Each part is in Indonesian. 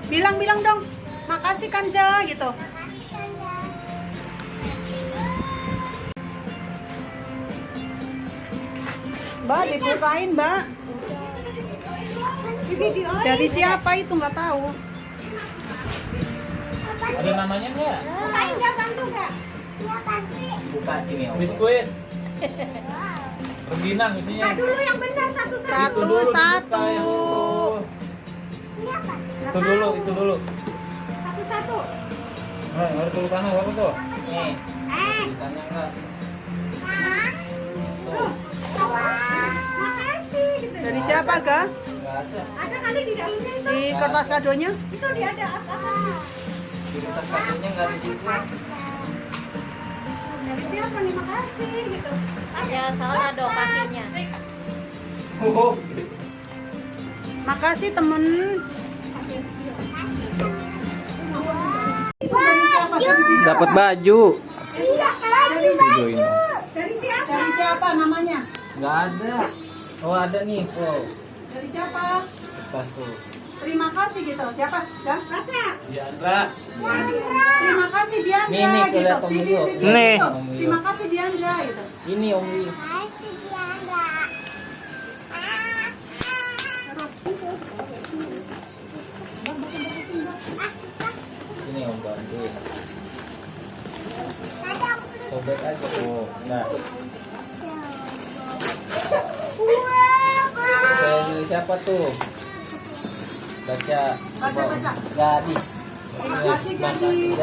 Bilang-bilang dong. Makasih Kanza gitu. Mbak, dibukain, Mbak. Dari siapa itu nggak tahu. Ada namanya nggak? Bukain nggak, bantu nggak? Buka sini. Biskuit. Rengginang isinya. Dulu yang benar satu-satu. Itu dulu Satu-satu. dibuka, yang itu dulu. Satu-satu. Nah, harus tulis tanah apa tuh? Nih. Tulisannya enggak. Tuh. Makasih gitu. Dari siapa, Ga? Enggak ada. Ada kali di dalamnya itu. Iya. Di kertas kadonya? Itu dia ada apa? Di kertas kadonya enggak ada juga. Dari siapa nih, makasih gitu. Ya, soalnya ada kakinya. Oh. Makasih temen. Dapat baju. Dari siapa? Dari siapa namanya? Enggak ada. Oh, ada nih. Oh. Dari siapa? Kertas tuh. Terima kasih gitu. Siapa? Dan Raca. Diandra. Terima kasih Diandra Nih, gitu. lihat Om Leo. Nih. Gitu. Terima kasih Diandra gitu. Ini Om Li. Ini Om bantuin. Sobek aja tuh. Nah. Dari siapa tuh? Baca. Baca. Gadis. Terima kasih Gadis.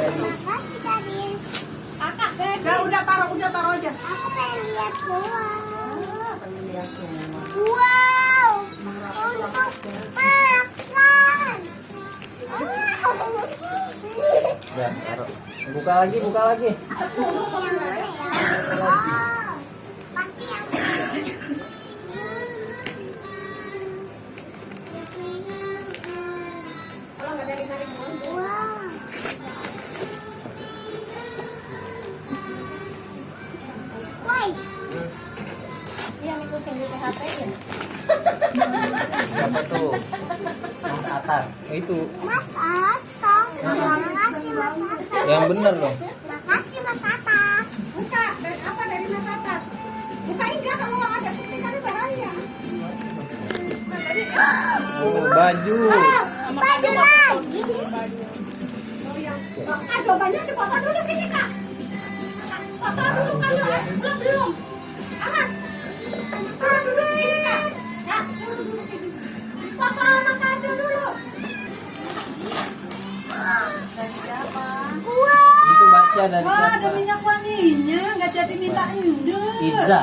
Kakak, Beb. Udah taruh aja. Aku pengen lihat doang. Pengen lihat semua. Wow, untuk makan. Ya, taruh. Buka lagi. Oh, pasti yang Kalau nggak dari tarik wow. Woi, Yang ikutin di PHP ya. Siapa tuh? Mas Atar. Itu. Mas Atta. Makasih Mas Atta. Yang bener dong. Makasih Mas Atta. Buka. Apa dari Mas Atat? Bukain nggak kalau ada seperti tadi barangnya. Oh, baju. Baju lagi. Kado banyak dipoto dulu sini Kak. Foto dulu kado. Belum. Awas. Suruh dulu sini Kak. Ya, suruh dulu sini. Foto sama kado dulu. Dari siapa? Itu baca dari Wah, ada siapa? minyak wanginya, nggak jadi minta endut. Iza.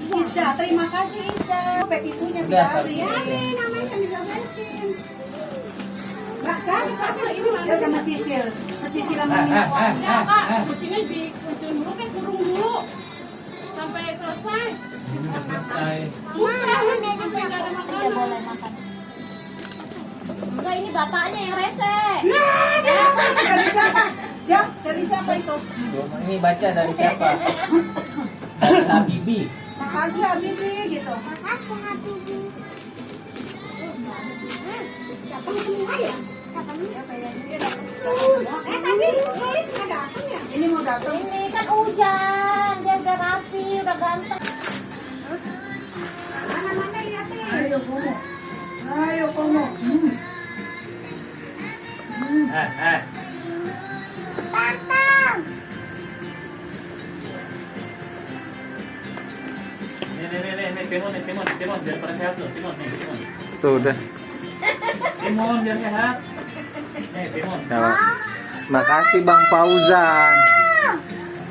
Ica, terima kasih Ica. Sampai itunya Udah, biarin. tapi- Namanya digabarin. Bahkan dia udah mencicil, mencicilan minyak wangi. Ya, Kak, kucingnya dikucing dulu kan kurung dulu. Sampai selesai. Udah selesai. Udah, sampai nggak ada makanan. Iya, boleh makan. Enggak, ini bapaknya yang rese. Dari siapa? Ya, dari siapa itu? Ini baca dari siapa? Dari Habibi. Makasih Habibi gitu. Makasih Habibi. Siapa ya? Siapa nih? Ya, kayaknya. Tadi Nulis nggak datang ya? Ini mau datang. Ini kan hujan, dia udah rapi, udah ganteng. Mana lihatin. Ayo Komo. Tantang. Nih, timun, biar pada sehat loh, timun. Tuh udah. Timun, biar sehat. Nih, timun. Makasih Bang Fauzan.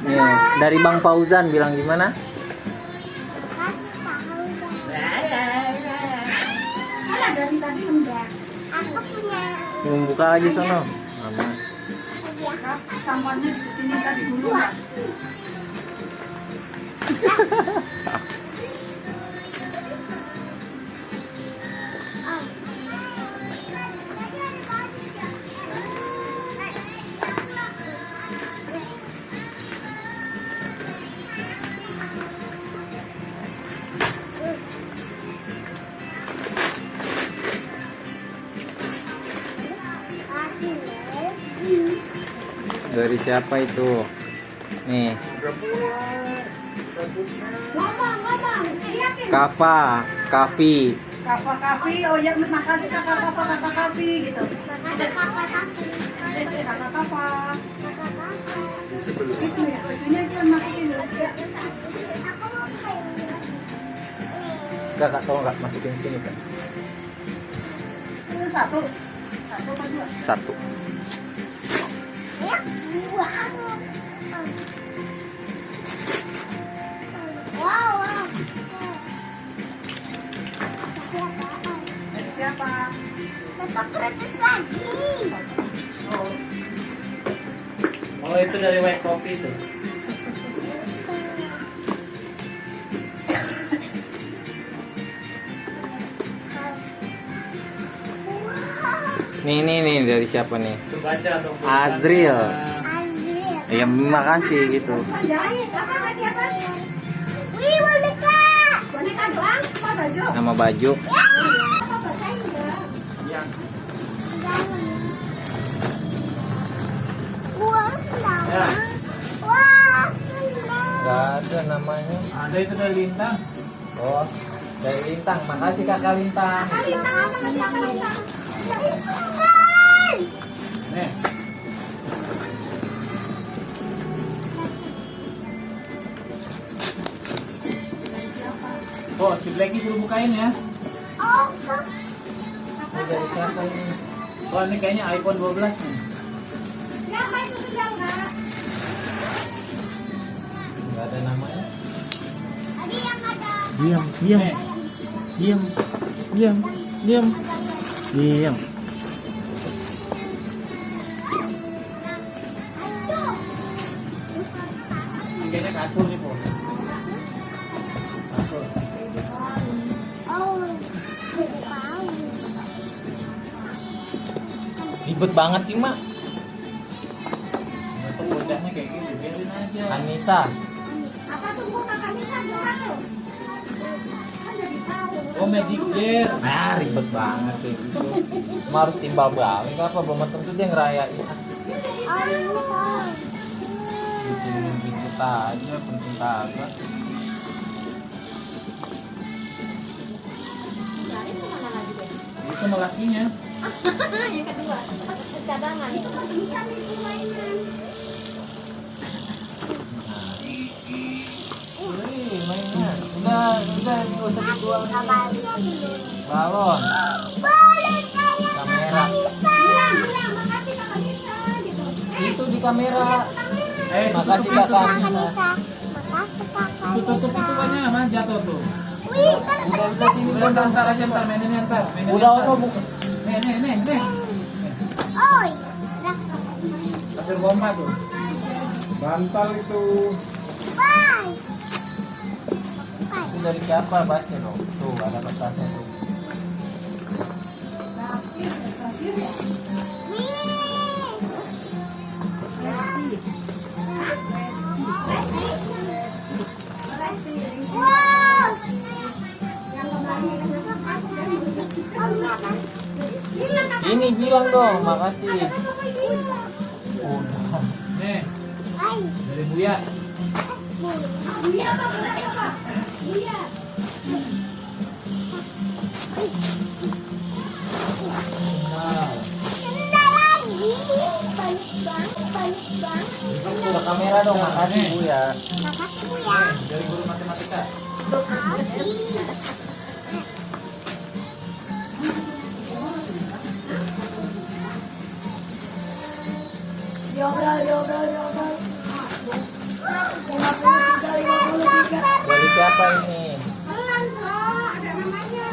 Nih, dari Bang Fauzan bilang gimana? Makasih Pak Fauzan. Ada dari tadi enggak. Aku punya Buka lagi sono. Aman. hadiah. Samuannya di sini tadi dulu ya. Dari siapa itu? Nih, Ngomong. Liatin. Kafa, Kafi. Kakak Kafi. Oh ya, makasih kakak Kafa, kakak Kafi gitu. Makasih kakak Kafi. Kakak Kafa. Kakak Kafi. Itu ya, bajunya dia masukin dulu. Aku mau pakai ini. Kakak tahu nggak masukin sini kan? Itu satu. Satu apa dua? Satu. Ya, dua. Wow. Dari siapa? Tetap gratis lagi. Oh itu dari white coffee itu. Nih dari siapa nih? Itu baca dong. Azril. Azril. Ya makasih gitu. Jahit. Kakak ngasih apa? Wih, boneka. Boneka doang? Apa baju? Nama baju. Apa bacain enggak? Yang Wah, senang. Ya. Wah, senang. Gak ada namanya. ada itu dari Lintang. Oh, dari Lintang. Makasih kakak Lintang. Nih. Oh, si Blacky suruh bukain ya. Oh, Ini dari siapa ini? Oh, ini kayaknya iPhone 12 nih. Siapa itu sudah enggak? Gak ada namanya. tadi yang ada. Diam. Diam. Ini kayaknya kasur nih, Po. Kasur. Oh, jadi tahu. Ribet banget sih, Mak. Itu bocahnya kayak gitu, biarin aja. Anissa. Apa tuh Bu kakak Nisa buka tuh? Kan jadi tahu. Oh, Magic Jar. Nah, ribet banget kayak gitu. Cuma harus timbal balik apa belum tentu dia ngerayain. Oh, ini tahu. Bikin kita aja penting kagak. Dari itu mana lagi deh? Itu melakinya. Yang kedua. Cadangan. Itu kan bisa nih mainan. Wih, mainan. Udah, nggak usah dibuang. Balon, Boleh kayak kamera. Bilang, makasih kakak Nisa gitu. Itu di kamera. tutup, Makasih kakak Kakak Nisa. Nisa. Makasih kakak tutup Nisa. tutupannya, Mas, jatuh tuh. Wih, kan Udah sini Udah, ntar aja, ntar maininnya ntar. Maininnya Udah ntar. ono buka. Nih. oi. Dah. Kasur pompa tuh. Bantal itu. Bye. Itu dari siapa baca dong? Tuh ada kertasnya tuh. Wow. Ini bilang dong, makasih. Udah. Nih, Ay. dari Buya. Iya Pak, buka Pak. Iya. Nah, Sendal lagi. Balik bang. Udah kamera dong, makasih Bu ya. Makasih Bu ya. dari guru matematika. Makasih. Dari siapa ini? Pelan Pak, ada namanya.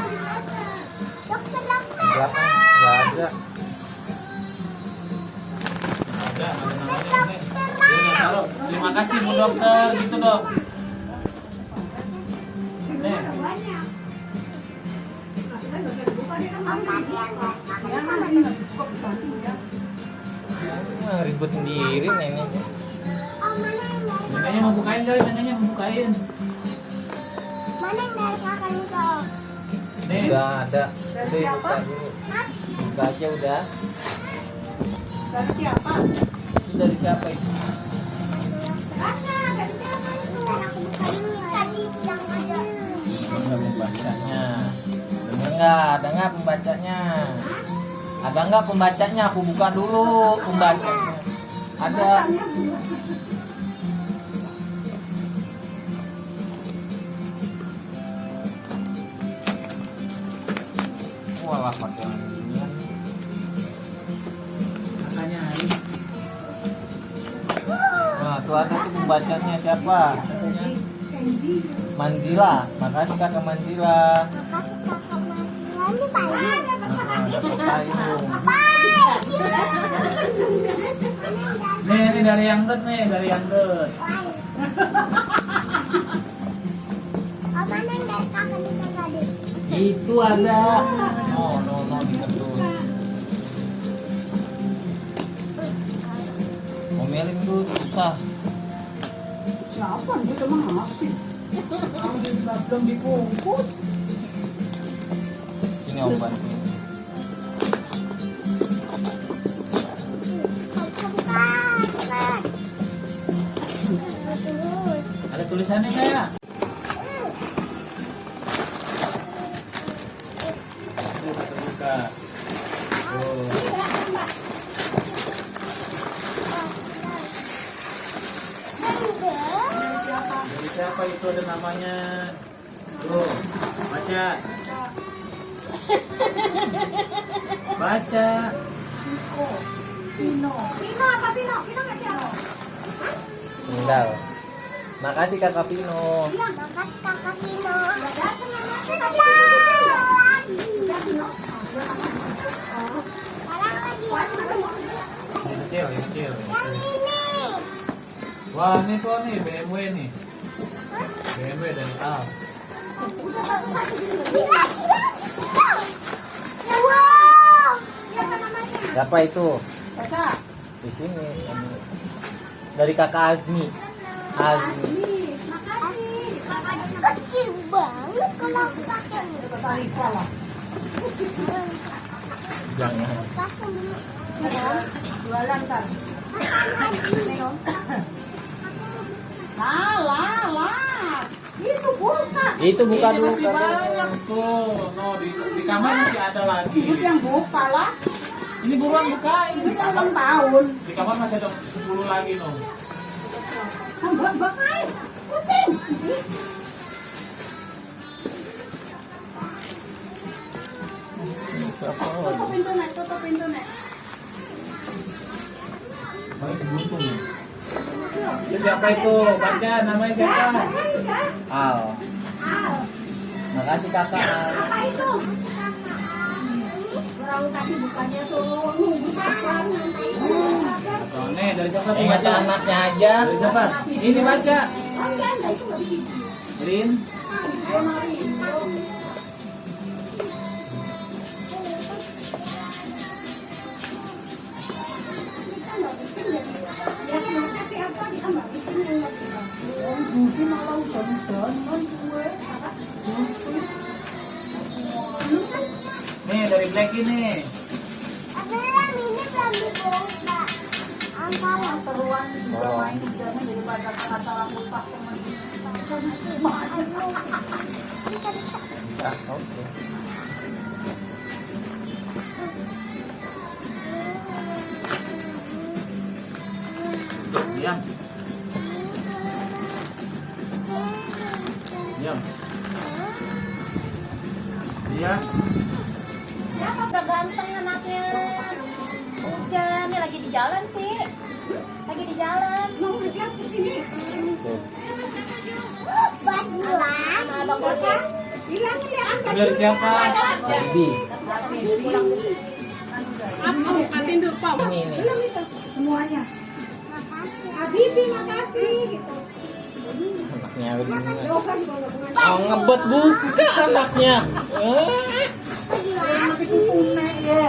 Dokter. Belakang nggak ada. Ada namanya nih. Ini taruh. Terima kasih Bu Dokter, gitu dong. Nih, Banyak. Kan nggak bisa dibuka dia kan Om tadi yang Ya kakak kan Nisa. kok bantu ya. Nah, ribet sendiri nenek. Om mana yang dari neneknya mau bukain kali, neneknya mau bukain. mana yang dari kakak Nisa Om? Nih, Udah ada. Dari Udah siapa? buka dulu. Buka aja udah. Dari siapa? Itu dari siapa itu? Baca, dari siapa itu? Ntar aku buka dulu ya. Tadi yang ada. Enggak pembacanya. Dengar nggak? Ada nggak pembacanya? Ada nggak pembacanya? Aku buka dulu pembacanya. Ada. Walah pakai yang ginian. Makanya hari Nah, tuh ada tuh pembacanya siapa? Manzila. Makasih kakak Manzila. Makasih kakak Masila. Ini payung. Nah, dapat payung. ini dari yang dut nih, dari yang dut. Oh, mana yang dari kakak Nita tadi? Itu ada. No, diketut. Ngomelin dulu susah. Siapa nih cuma ngasih? Kalau belum dibungkus. Ini om bantuin. Buka. Terus. Ada tulisannya kayak. Tuh, kita buka. Tuh. Dari siapa itu ada namanya? Tuh, baca. Baca. Pino apa Pino? Pino nggak siapa? Tinggal. Makasih kakak Pino. Makasih kakak Pino. Datang ngasih Ada. lagi. Udah Pino. Sekarang lagi. Ini kecil, ini kecil. Yang ini. Wah, ini tuh nih BMW nih. BMW dari Al. Wow. Siapa namanya? Siapa itu? Baca. Di sini. Dari kakak Azmi. Azmi. Makasih. Kecil banget kalau aku pakai ini. Tarifa lah. Jangan. Pakai dulu. Jualan kan. Minum. Lah. Itu buka. Itu buka Ini dulu. masih banyak tuh. No, di kamar masih ada lagi. Itu yang buka lah. Ini buruan bukain. Ini yang ulang tahun. Di kamar masih ada 10 lagi no. Bukain. Kucing. Siapa? Tutup pintu nek. Paling sebuntung nih. Itu siapa itu? Baca namanya siapa? Al. Makasih kakak Al. Apa itu? Orang tadi bukannya suruh nunggu kapan. Oh, nih dari siapa tuh Ingat baca? anaknya aja. Dari siapa? Ini baca. Oh enggak itu nggak bisa. Rin. Nih dari Black ini. Ada ini belum dibuka. Antara. Seruan bermain di sana daripada kata lupa teman. Bisa. Oke. Diam. Diam. Diam. Siapa udah ganteng anaknya? Hujan, nih lagi di jalan sih. Lagi di jalan. Mau lihat ke sini. Tuh. Bajuan. Abang Gojek. Bilang lihat Ini dari siapa? Bibi. Pulang dulu. Ini. belum itu semuanya. Makasih. Habibi makasih gitu. Anaknya begini. Dokan kalau bunga. Oh ngebet buka anaknya. Itu punya ya.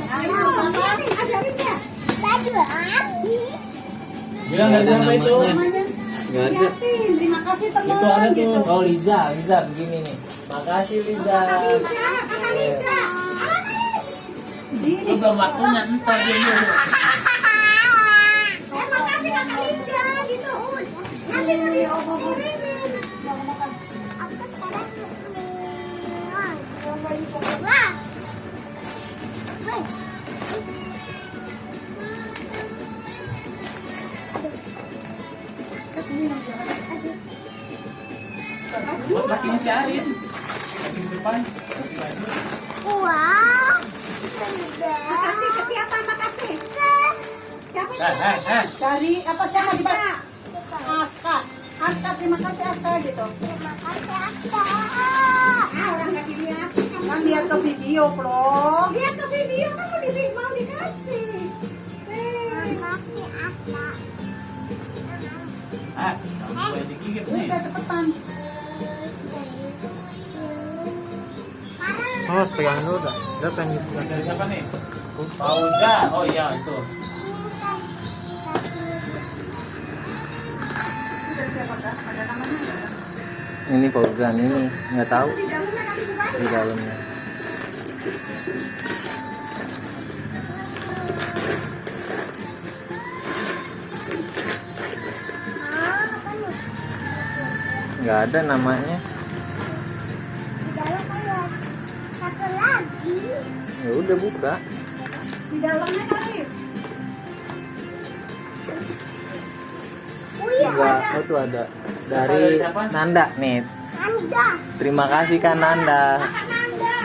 Ayo, ajarin ya. Bajuan. Bilang dari siapa itu? Namanya Gak ada. liatin. Terima kasih teman Itu ada tuh. gitu. Oh Liza begini nih. Makasih Liza. Kakak Liza. Itu belum waktunya, entar dia dulu. Wah. Weh. Buat lakinya si Arin. Laki di depan. Laki lagi. Wow. Makasih ke siapa? Makasih. Siapa Eh. Dari apa siapa di bawah? Aska. Aska, terima kasih Aska gitu. Terima kasih, Aska. Orang nggak dilihat. Kan lihat ke video, Bro. Lihat ke video kan mau dikasih. Makasih, Aska. Kamu boleh digigit nih. Udah cepetan. Awas pegangan dulu dah. Udah pengen gitu. Dari siapa nih? Fauza. Oh iya itu. Dari siapa kan? Ada namanya nggak? Ini Fauzan ini nggak tahu Di dalamnya kali bukan? di dalamnya. Apa nih? Nggak ada namanya. Di dalam ada satu lagi. Ya udah buka. Di dalamnya kali. Oh iya, Enggak, ada oh tuh ada Dari dari siapa? Nanda nih. Anda. Terima kasih kan Nanda. Kakak Nanda.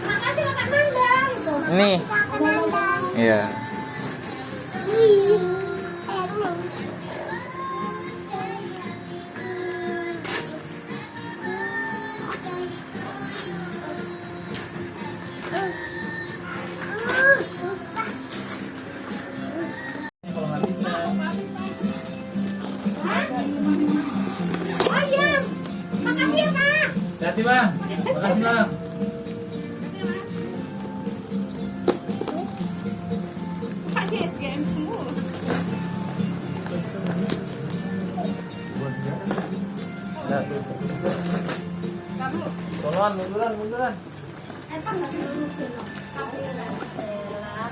Makasih Kakak Nanda gitu. Ini. Kakak Nanda. Iya. Wih. Ini. Susah. Ini kalau nggak bisa. Oh iya. Makasih ya Pak. Hati bang. Makasih bang. Pak CSGM semua. Nah, tuh. Kamu. Tolongan, munduran. Apa nggak diurusin loh?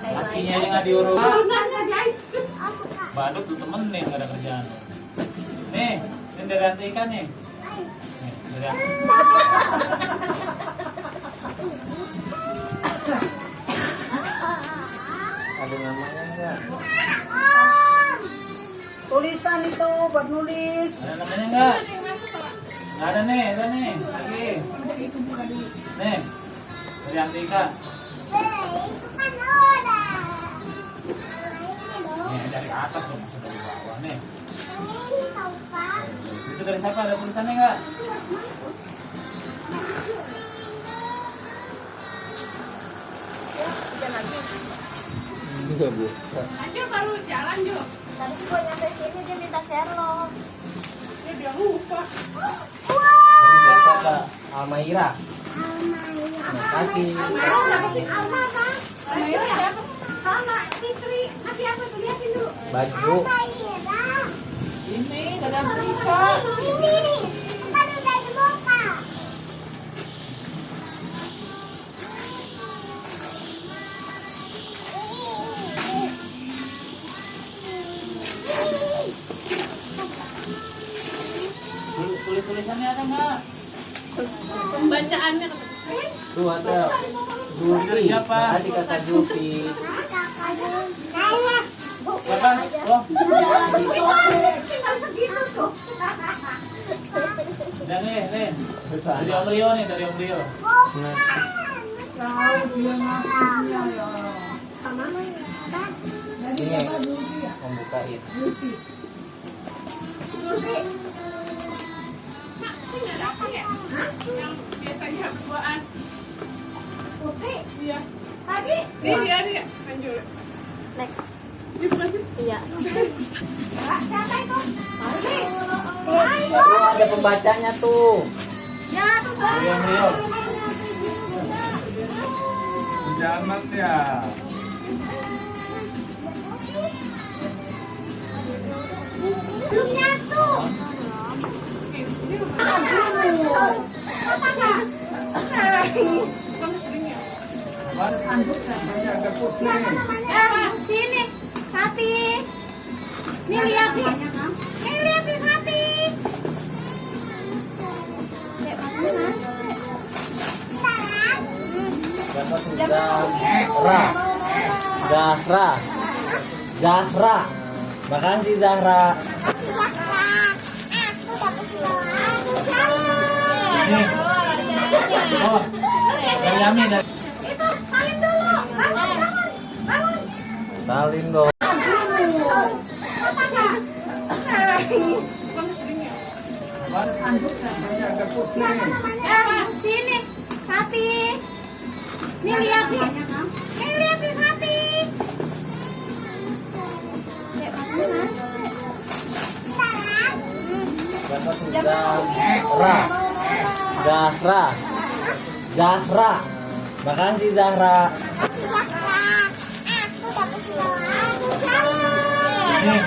Lakinya yang nggak diurus. Enggak guys. Aku Kak. Badut tuh temenin nggak ada kerjaan. Nih, ini dari Antika nih. Nih, dari Antika. Ada namanya enggak? Tulisan itu buat nulis. Ada namanya nggak? Nggak ada nih, lagi. Nih, dari Antika. Itu kan udah. Nih, dari atas dong, maksud dari bawah nih. Ini tahu Pak. Itu dari siapa? Ada tulisannya nggak? Enggak buka. Anjir baru jalan Jo. Tadi gue nyampe sini dia minta Sherlock. Dia lupa. Dari siapa? Almaira. Terima kasih. Alma Bang. Ayo siapa? Sama Fitri. Masih apa tuh lihatin dulu. Baju. Ini dari Antika. Ini nih. Kan udah dibuka. Tulisannya ada nggak? Pembacaannya Tuh ada. Jufi. Dari siapa? Makasih kakak Jufi. Siapa? Oh, tinggal segitu tuh. udah nih. Dari Om Rio nih, dari Om Rio. Tahu dia ngasihnya ya. Ini membukain. Mak, ini ada apa ya? Yang biasanya berduaan. Putih? Iya. Tadi? Iya, dia. Lanjut. Next. Ini bukan sih? Iya. Siapa itu? Tuh ada pembacanya tuh. Ya, tuh. Dari Om Rio. Jangan ya. Belum nyatu. Apa enggak? Apaan? Ini ada pusing. Sini, Tati. Ini lihat nih. Ini lihat Dapat sudah. Zahra. Zahra. Makasih Zahra. Kasih Zahra. Aku dapat dua. Nih. Oh, dari Yami dari. Itu salin dulu. Bangun, bangun, bangun. Salin dong. Apa enggak? Ini ada pusing. Sini, Fatih. Nih lihat nih. Nih lihat nih Fatih. Dapat sudah. Zahra. Zahra. Makasih Zahra. Kasih Zahra. Aku dapat dua. Nih.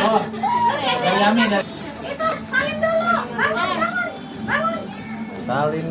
Oh, dari Yami dari. Itu salin dulu. Bangun, bangun, bangun. Salin